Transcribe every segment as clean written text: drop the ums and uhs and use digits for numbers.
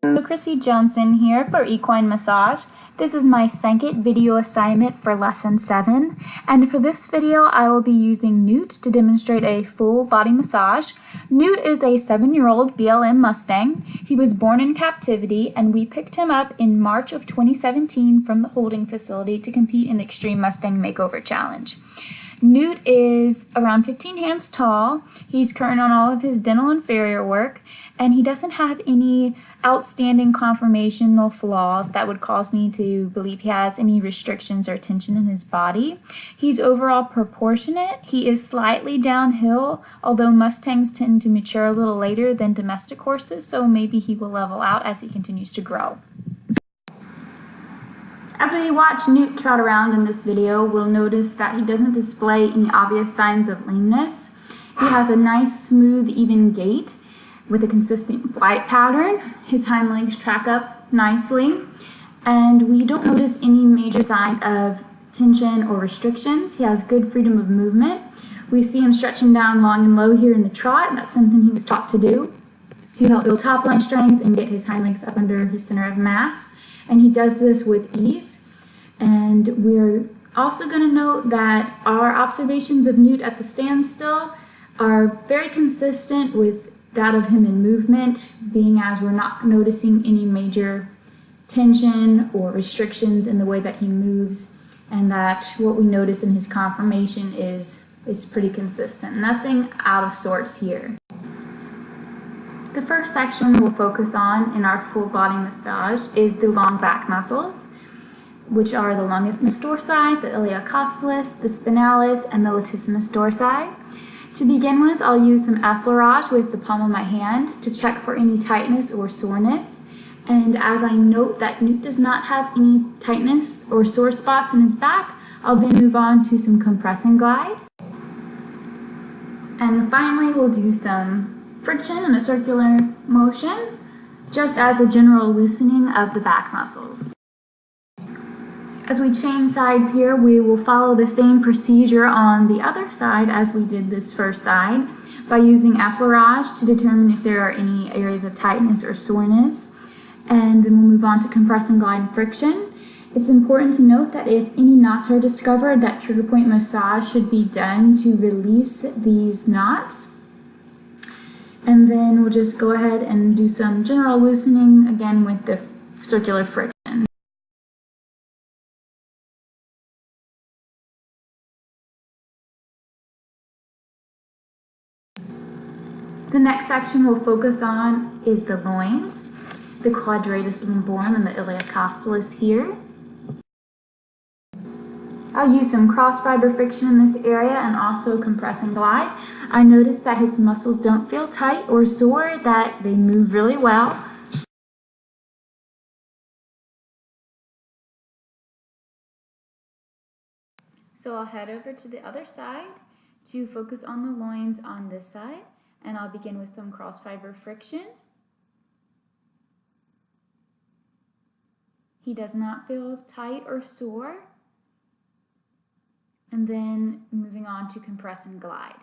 Chrissy Johnson here for Equine Massage. This is my second video assignment for lesson 7, and for this video I will be using Newt to demonstrate a full body massage. Newt is a 7-year-old BLM Mustang. He was born in captivity and we picked him up in March of 2017 from the holding facility to compete in the Extreme Mustang Makeover Challenge. Newt is around 15 hands tall. He's current on all of his dental and farrier work, and he doesn't have any outstanding conformational flaws that would cause me to believe he has any restrictions or tension in his body. He's overall proportionate. He is slightly downhill, although Mustangs tend to mature a little later than domestic horses, so maybe he will level out as he continues to grow. As we watch Newt trot around in this video, we'll notice that he doesn't display any obvious signs of lameness. He has a nice, smooth, even gait with a consistent flight pattern. His hind legs track up nicely, and we don't notice any major signs of tension or restrictions. He has good freedom of movement. We see him stretching down long and low here in the trot, and that's something he was taught to do to help build top line strength and get his hind legs up under his center of mass. And he does this with ease. And we're also going to note that our observations of Newt at the standstill are very consistent with that of him in movement, being as we're not noticing any major tension or restrictions in the way that he moves, and that what we notice in his conformation is pretty consistent. Nothing out of sorts here. The first section we'll focus on in our full body massage is the long back muscles, which are the longissimus dorsi, the iliacostalis, the spinalis, and the latissimus dorsi. To begin with, I'll use some effleurage with the palm of my hand to check for any tightness or soreness. And as I note that Newt does not have any tightness or sore spots in his back, I'll then move on to some compress and glide. And finally, we'll do some friction in a circular motion, just as a general loosening of the back muscles. As we change sides here, we will follow the same procedure on the other side as we did this first side by using effleurage to determine if there are any areas of tightness or soreness. And then we'll move on to compress and glide friction. It's important to note that if any knots are discovered, that trigger point massage should be done to release these knots. And then we'll just go ahead and do some general loosening again with the circular friction. The next section we'll focus on is the loins, the quadratus lumborum and the iliacostalis here. I'll use some cross fiber friction in this area and also compress and glide. I notice that his muscles don't feel tight or sore, that they move really well. So I'll head over to the other side to focus on the loins on this side. And I'll begin with some cross fiber friction. He does not feel tight or sore. And then moving on to compress and glide.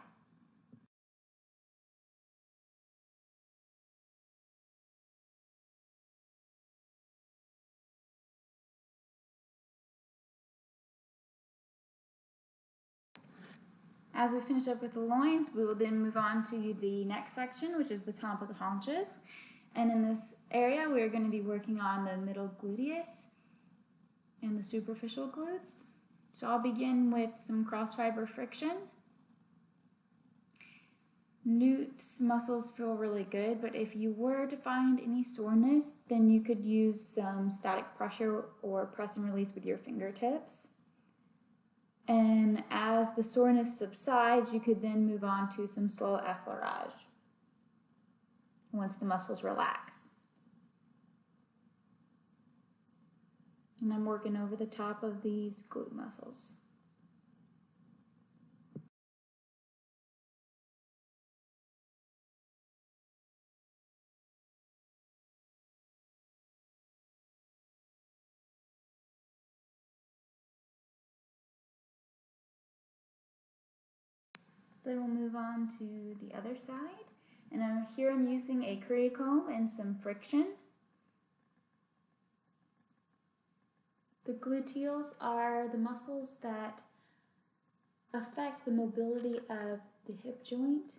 As we finish up with the loins, we will then move on to the next section, which is the top of the haunches. And in this area, we're going to be working on the middle gluteus and the superficial glutes. So I'll begin with some cross fiber friction. Newt's muscles feel really good, but if you were to find any soreness, then you could use some static pressure or press and release with your fingertips. And as the soreness subsides, you could then move on to some slow effleurage once the muscles relax. And I'm working over the top of these glute muscles. Then we'll move on to the other side. And here I'm using a curry comb and some friction. gluteals are the muscles that affect the mobility of the hip joint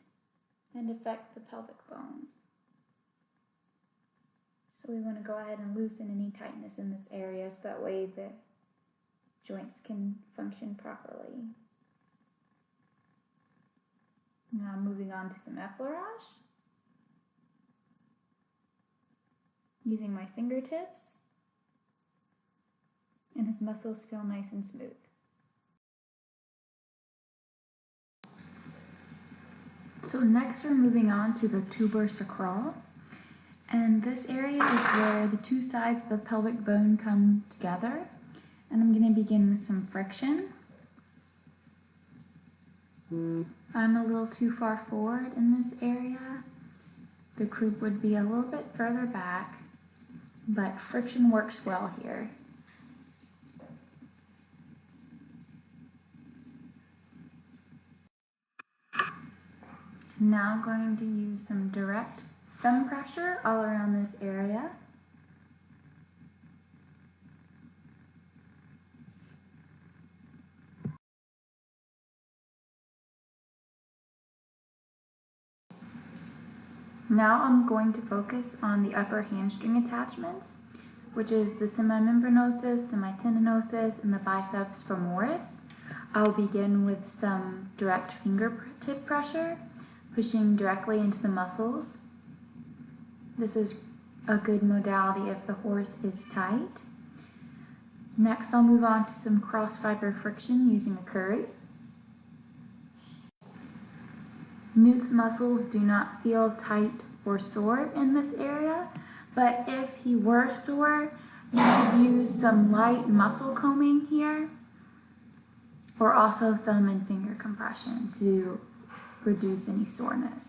and affect the pelvic bone. So we want to go ahead and loosen any tightness in this area so that way the joints can function properly. Now moving on to some effleurage. Using my fingertips, and his muscles feel nice and smooth. So next we're moving on to the tuber sacral, and this area is where the two sides of the pelvic bone come together, and I'm going to begin with some friction. I'm a little too far forward in this area. The croup would be a little bit further back, but friction works well here. Now I'm going to use some direct thumb pressure all around this area. Now I'm going to focus on the upper hamstring attachments, which is the semimembranosus, semitendinosus, and the biceps femoris. I'll begin with some direct fingertip pressure, pushing directly into the muscles. This is a good modality if the horse is tight. Next, I'll move on to some cross-fiber friction using a curry. Newt's muscles do not feel tight or sore in this area, but if he were sore, you could use some light muscle combing here, or also thumb and finger compression to reduce any soreness.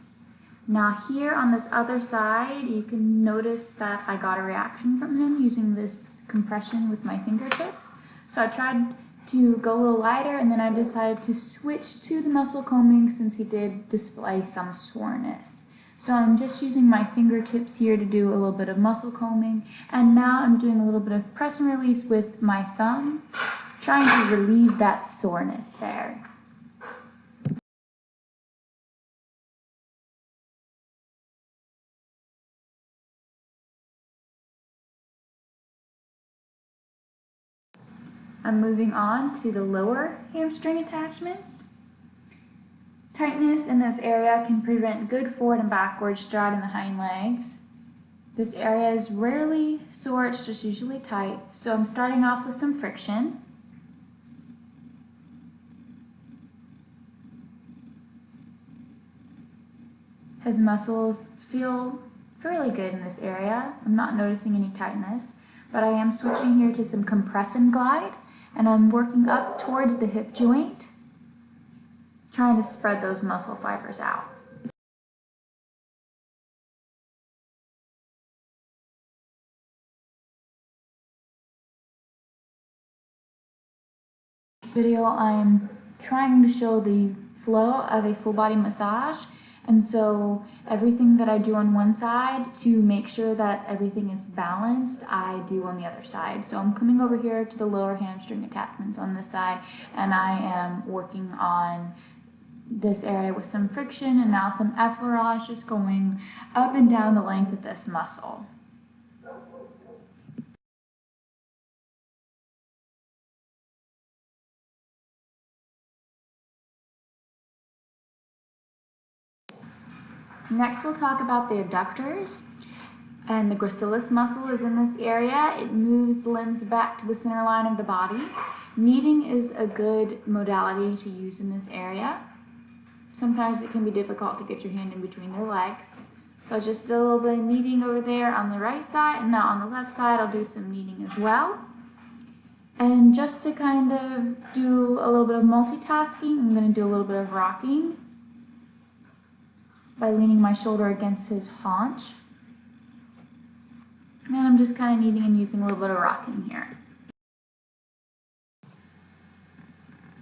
Now here on this other side, you can notice that I got a reaction from him using this compression with my fingertips. So I tried to go a little lighter, and then I decided to switch to the muscle combing since he did display some soreness. So I'm just using my fingertips here to do a little bit of muscle combing, and now I'm doing a little bit of press and release with my thumb, trying to relieve that soreness there. I'm moving on to the lower hamstring attachments. Tightness in this area can prevent good forward and backward stride in the hind legs. This area is rarely sore, it's just usually tight. So I'm starting off with some friction. His muscles feel fairly good in this area. I'm not noticing any tightness, but I am switching here to some compress and glide, and I'm working up towards the hip joint, trying to spread those muscle fibers out. In this video, I'm trying to show the flow of a full body massage, and so everything that I do on one side to make sure that everything is balanced, I do on the other side. So I'm coming over here to the lower hamstring attachments on this side, and I am working on this area with some friction and now some effleurage, just going up and down the length of this muscle. Next, we'll talk about the adductors, and the gracilis muscle is in this area. It moves the limbs back to the center line of the body. Kneading is a good modality to use in this area. Sometimes it can be difficult to get your hand in between their legs. So I just did a little bit of kneading over there on the right side, and now on the left side I'll do some kneading as well. And just to kind of do a little bit of multitasking, I'm going to do a little bit of rocking by leaning my shoulder against his haunch. And I'm just kind of kneading and using a little bit of rocking here.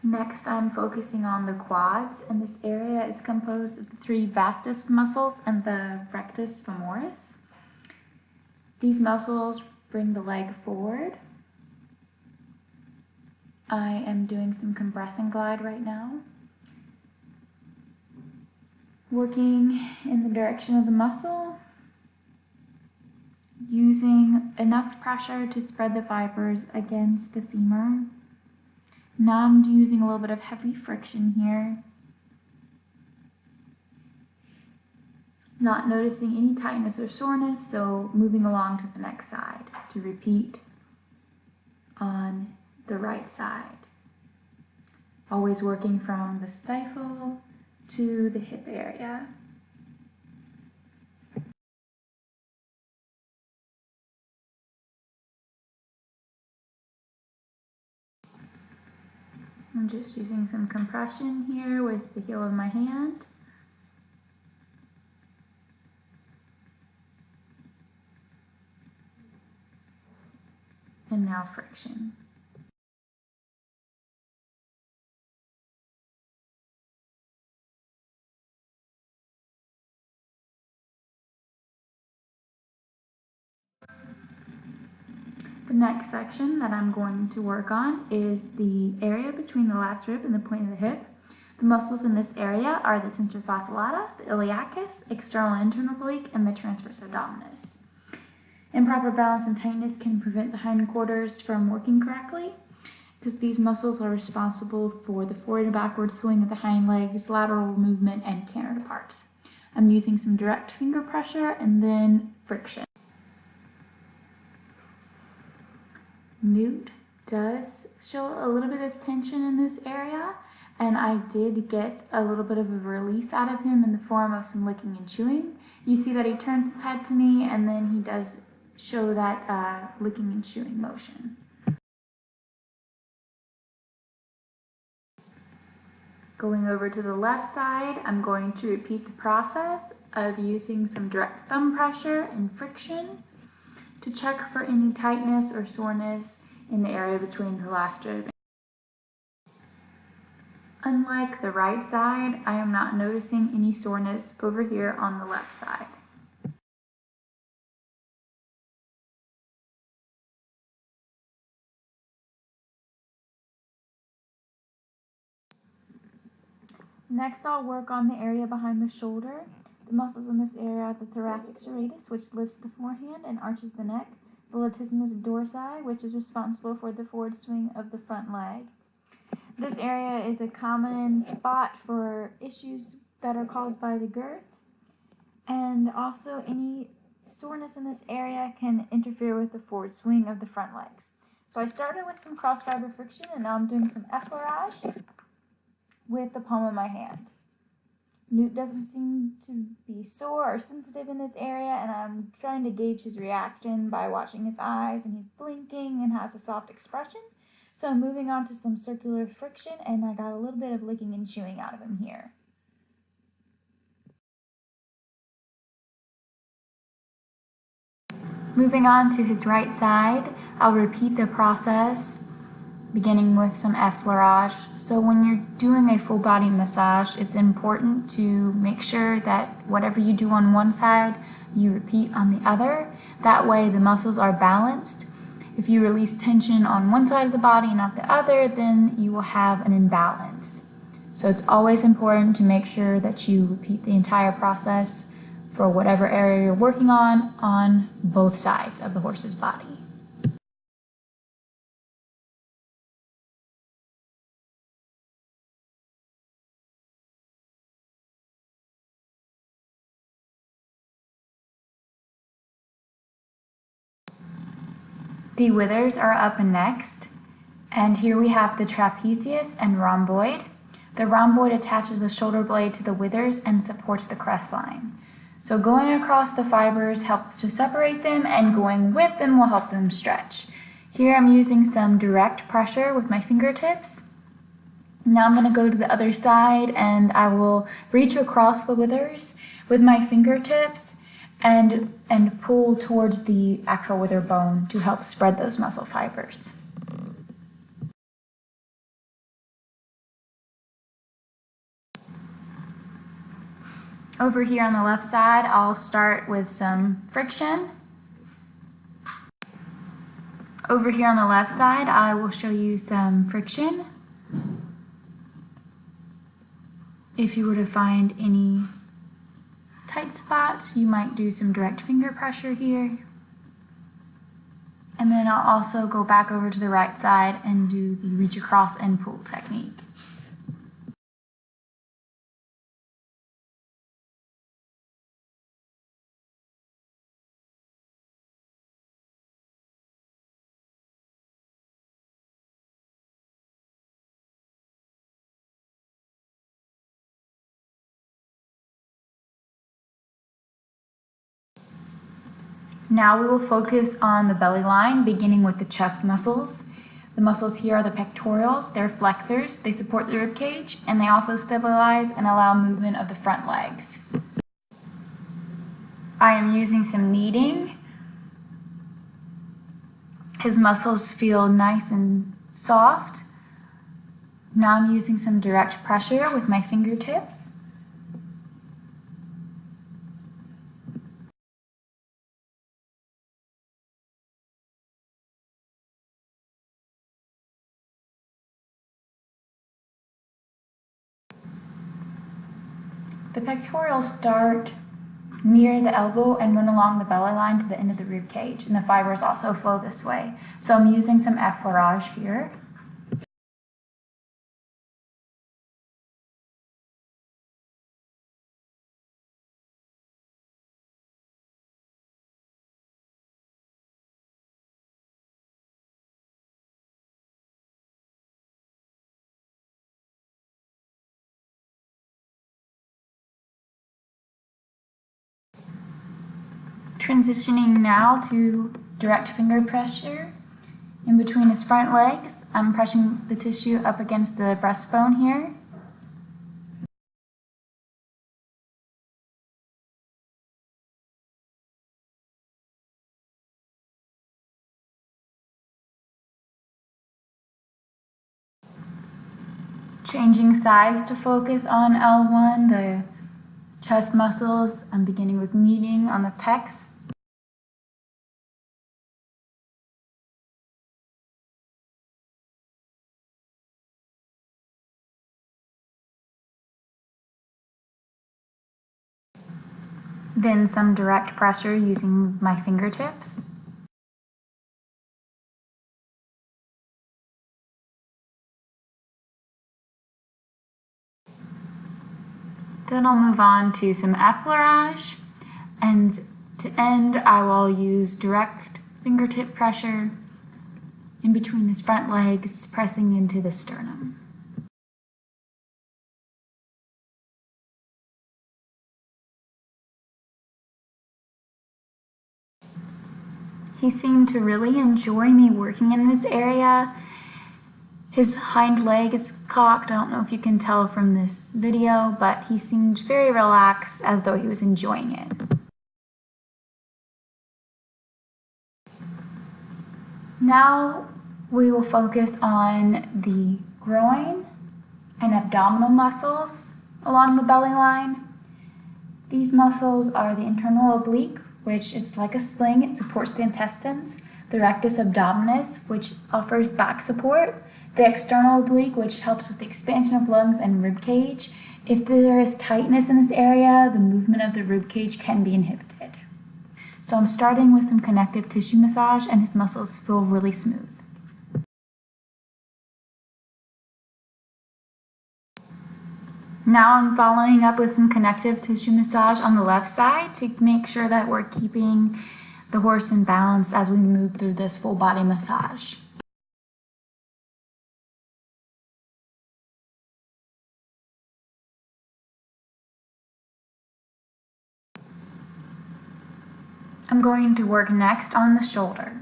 Next, I'm focusing on the quads, and this area is composed of the three vastus muscles and the rectus femoris. These muscles bring the leg forward I am doing some compress and glide right now, working in the direction of the muscle, using enough pressure to spread the fibers against the femur. Now I'm using a little bit of heavy friction here, not noticing any tightness or soreness, so moving along to the next side to repeat on the right side. Always working from the stifle to the hip area. I'm just using some compression here with the heel of my hand. And now friction. The next section that I'm going to work on is the area between the last rib and the point of the hip. The muscles in this area are the tensor fasciolata, the iliacus, external and internal oblique, and the transverse abdominis. Improper balance and tightness can prevent the hindquarters from working correctly, because these muscles are responsible for the forward and backward swing of the hind legs, lateral movement, and canter departs. I'm using some direct finger pressure and then friction. Newt does show a little bit of tension in this area, and I did get a little bit of a release out of him in the form of some licking and chewing. You see that he turns his head to me, and then he does show that licking and chewing motion. Going over to the left side, I'm going to repeat the process of using some direct thumb pressure and friction to check for any tightness or soreness in the area between the last rib. Unlike the right side, I am not noticing any soreness over here on the left side. Next, I'll work on the area behind the shoulder. The muscles in this area are the thoracic serratus, which lifts the forehand and arches the neck, the latissimus dorsi, which is responsible for the forward swing of the front leg. This area is a common spot for issues that are caused by the girth, and also any soreness in this area can interfere with the forward swing of the front legs. So I started with some cross fiber friction, and now I'm doing some effleurage with the palm of my hand. Newt doesn't seem to be sore or sensitive in this area, and I'm trying to gauge his reaction by watching his eyes, and he's blinking and has a soft expression. So I'm moving on to some circular friction, and I got a little bit of licking and chewing out of him here. Moving on to his right side, I'll repeat the process, beginning with some effleurage. So when you're doing a full body massage, it's important to make sure that whatever you do on one side, you repeat on the other. That way the muscles are balanced. If you release tension on one side of the body and not the other, then you will have an imbalance. So it's always important to make sure that you repeat the entire process for whatever area you're working on both sides of the horse's body. The withers are up next, and here we have the trapezius and rhomboid. The rhomboid attaches the shoulder blade to the withers and supports the crest line. So going across the fibers helps to separate them, and going with them will help them stretch. Here I'm using some direct pressure with my fingertips. Now I'm going to go to the other side, and I will reach across the withers with my fingertips and pull towards the actual wither bone to help spread those muscle fibers. Over here on the left side, I'll start with some friction. Over here on the left side, I will show you some friction. If you were to find any tight spots, you might do some direct finger pressure here. And then I'll also go back over to the right side and do the reach across and pull technique. Now we will focus on the belly line, beginning with the chest muscles. The muscles here are the pectorals, they're flexors, they support the rib cage, and they also stabilize and allow movement of the front legs. I am using some kneading. His muscles feel nice and soft. Now I'm using some direct pressure with my fingertips. The pectorals start near the elbow and run along the belly line to the end of the rib cage, and the fibers also flow this way. So I'm using some effleurage here. Transitioning now to direct finger pressure in between his front legs. I'm pressing the tissue up against the breastbone here. Changing sides to focus on L1, the chest muscles. I'm beginning with kneading on the pecs. Then some direct pressure using my fingertips. Then I'll move on to some effleurage, and to end I will use direct fingertip pressure in between his front legs, pressing into the sternum. He seemed to really enjoy me working in this area. His hind leg is cocked. I don't know if you can tell from this video, but he seemed very relaxed, as though he was enjoying it. Now we will focus on the groin and abdominal muscles along the belly line. These muscles are the internal oblique, which is like a sling, it supports the intestines, the rectus abdominis, which offers back support, the external oblique, which helps with the expansion of lungs and rib cage. If there is tightness in this area, the movement of the rib cage can be inhibited. So I'm starting with some connective tissue massage, and his muscles feel really smooth. Now I'm following up with some connective tissue massage on the left side to make sure that we're keeping the horse in balance as we move through this full body massage. I'm going to work next on the shoulder.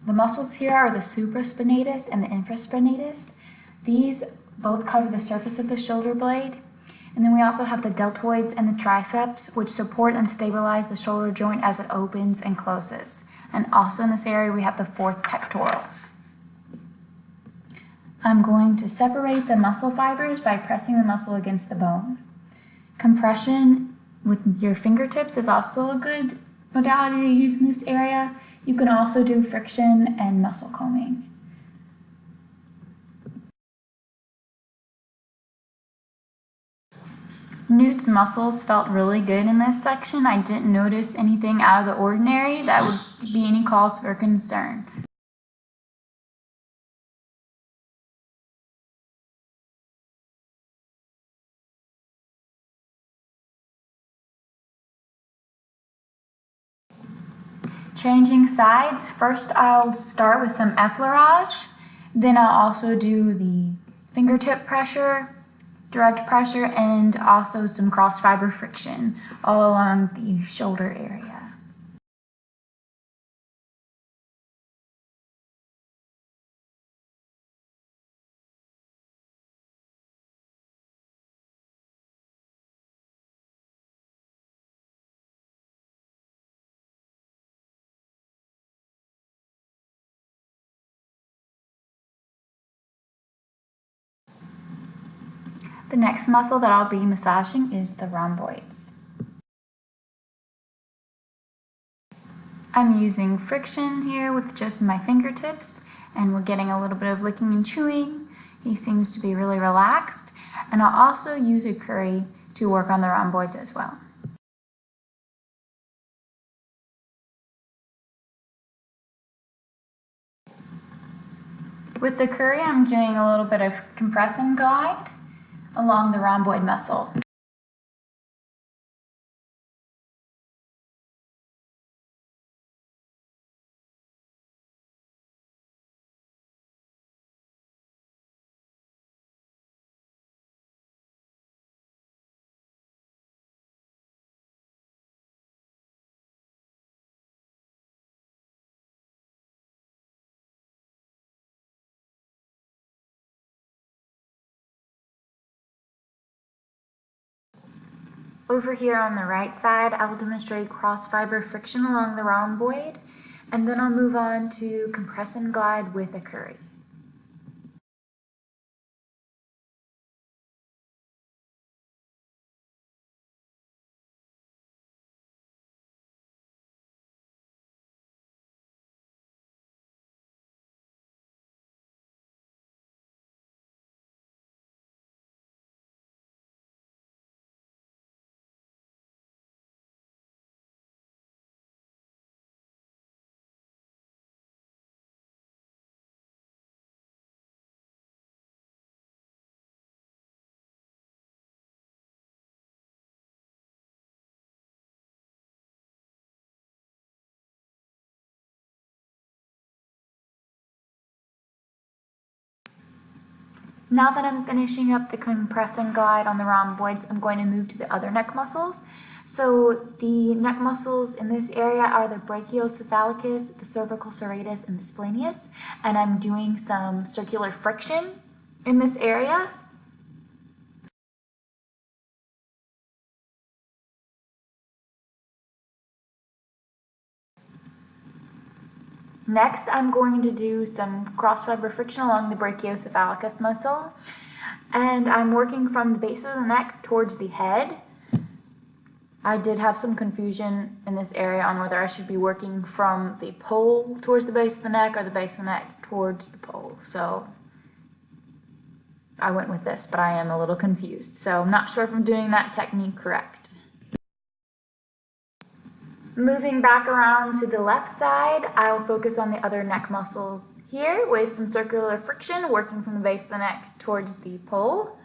The muscles here are the supraspinatus and the infraspinatus. These both cover the surface of the shoulder blade. And then we also have the deltoids and the triceps, which support and stabilize the shoulder joint as it opens and closes. And also in this area, we have the fourth pectoral. I'm going to separate the muscle fibers by pressing the muscle against the bone. Compression with your fingertips is also a good modality to use in this area. You can also do friction and muscle combing. Newt's muscles felt really good in this section. I didn't notice anything out of the ordinary that would be any cause for concern. Changing sides, first I'll start with some effleurage, then I'll also do the fingertip pressure, direct pressure, and also some cross fiber friction all along the shoulder area. The next muscle that I'll be massaging is the rhomboids. I'm using friction here with just my fingertips, and we're getting a little bit of licking and chewing. He seems to be really relaxed, and I'll also use a curry to work on the rhomboids as well. With the curry, I'm doing a little bit of compress and glide along the rhomboid muscle. Over here on the right side, I will demonstrate cross fiber friction along the rhomboid, and then I'll move on to compress and glide with a curry. Now that I'm finishing up the compress and glide on the rhomboids, I'm going to move to the other neck muscles. So the neck muscles in this area are the brachiocephalicus, the cervical serratus, and the splenius, and I'm doing some circular friction in this area. Next, I'm going to do some cross fiber friction along the brachiocephalicus muscle, and I'm working from the base of the neck towards the head. I did have some confusion in this area on whether I should be working from the pole towards the base of the neck or the base of the neck towards the pole, so I went with this, but I am a little confused, so I'm not sure if I'm doing that technique correct. Moving back around to the left side, I will focus on the other neck muscles here with some circular friction, working from the base of the neck towards the pole.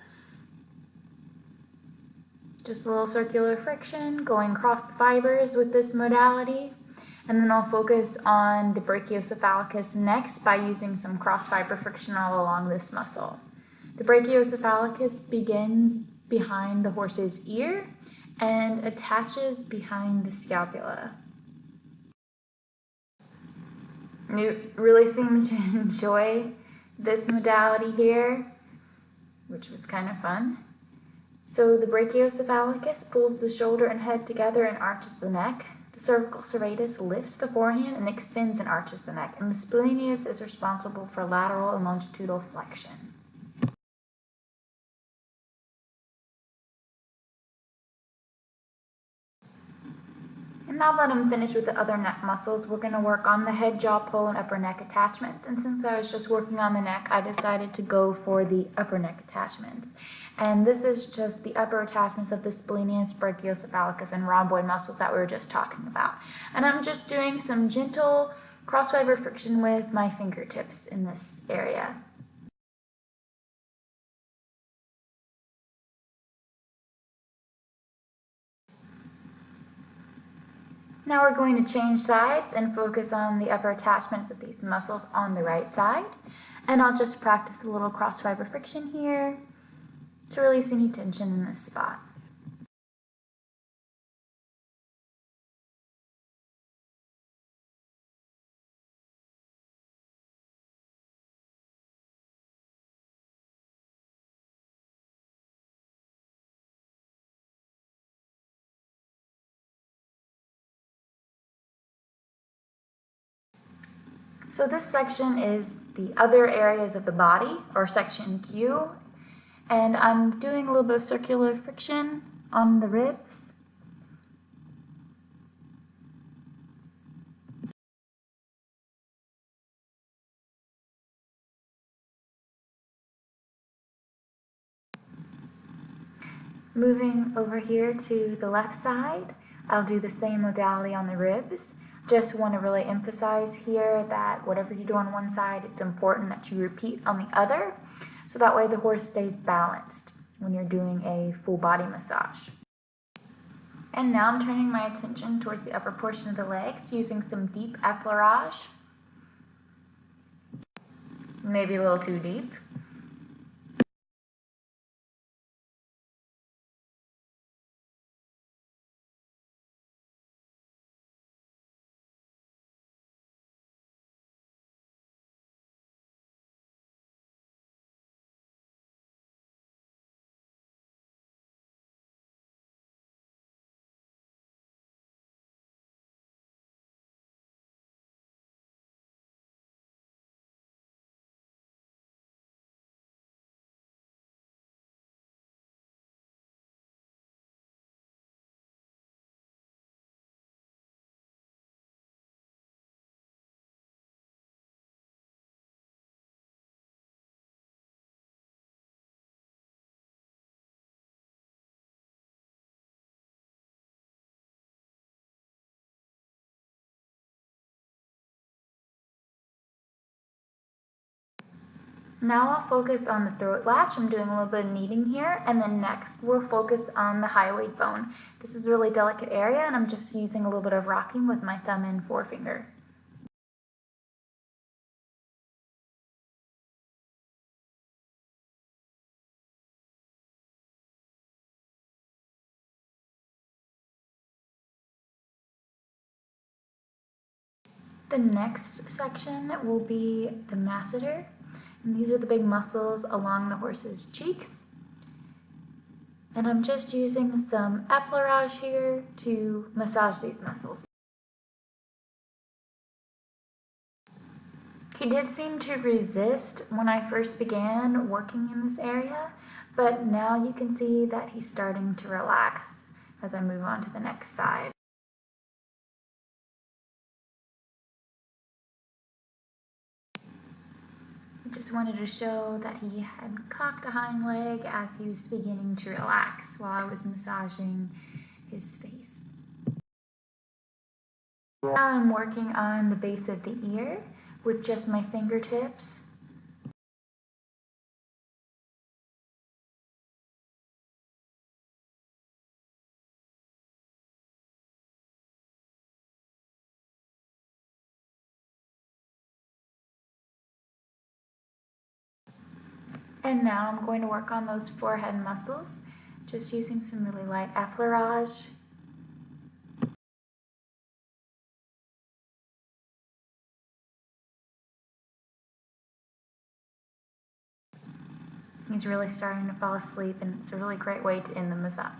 Just a little circular friction going across the fibers with this modality. And then I'll focus on the brachiocephalicus next by using some cross fiber friction all along this muscle. The brachiocephalicus begins behind the horse's ear and attaches behind the scapula. Newt really seemed to enjoy this modality here, which was kind of fun. So the brachiocephalicus pulls the shoulder and head together and arches the neck. The cervical serratus lifts the forehand and extends and arches the neck. And the splenius is responsible for lateral and longitudinal flexion. And now that I'm finished with the other neck muscles, we're going to work on the head, jaw, pull, and upper neck attachments. And since I was just working on the neck, I decided to go for the upper neck attachments. And this is just the upper attachments of the splenius, brachiocephalicus, and rhomboid muscles that we were just talking about. And I'm just doing some gentle cross-fiber friction with my fingertips in this area. Now we're going to change sides and focus on the upper attachments of these muscles on the right side. And I'll just practice a little cross-fiber friction here to release any tension in this spot. So this section is the other areas of the body, or section Q, and I'm doing a little bit of circular friction on the ribs. Moving over here to the left side, I'll do the same modality on the ribs. Just want to really emphasize here that whatever you do on one side, it's important that you repeat on the other, so that way the horse stays balanced when you're doing a full body massage. And now I'm turning my attention towards the upper portion of the legs using some deep effleurage. Maybe a little too deep. Now I'll focus on the throat latch. I'm doing a little bit of kneading here, and then next we'll focus on the hyoid bone. This is a really delicate area, and I'm just using a little bit of rocking with my thumb and forefinger. The next section will be the masseter, and these are the big muscles along the horse's cheeks. And I'm just using some effleurage here to massage these muscles. He did seem to resist when I first began working in this area, but now you can see that he's starting to relax as I move on to the next side. Just wanted to show that he had cocked a hind leg as he was beginning to relax while I was massaging his face. Now I'm working on the base of the ear with just my fingertips. And now I'm going to work on those forehead muscles, just using some really light effleurage. He's really starting to fall asleep, and it's a really great way to end the massage.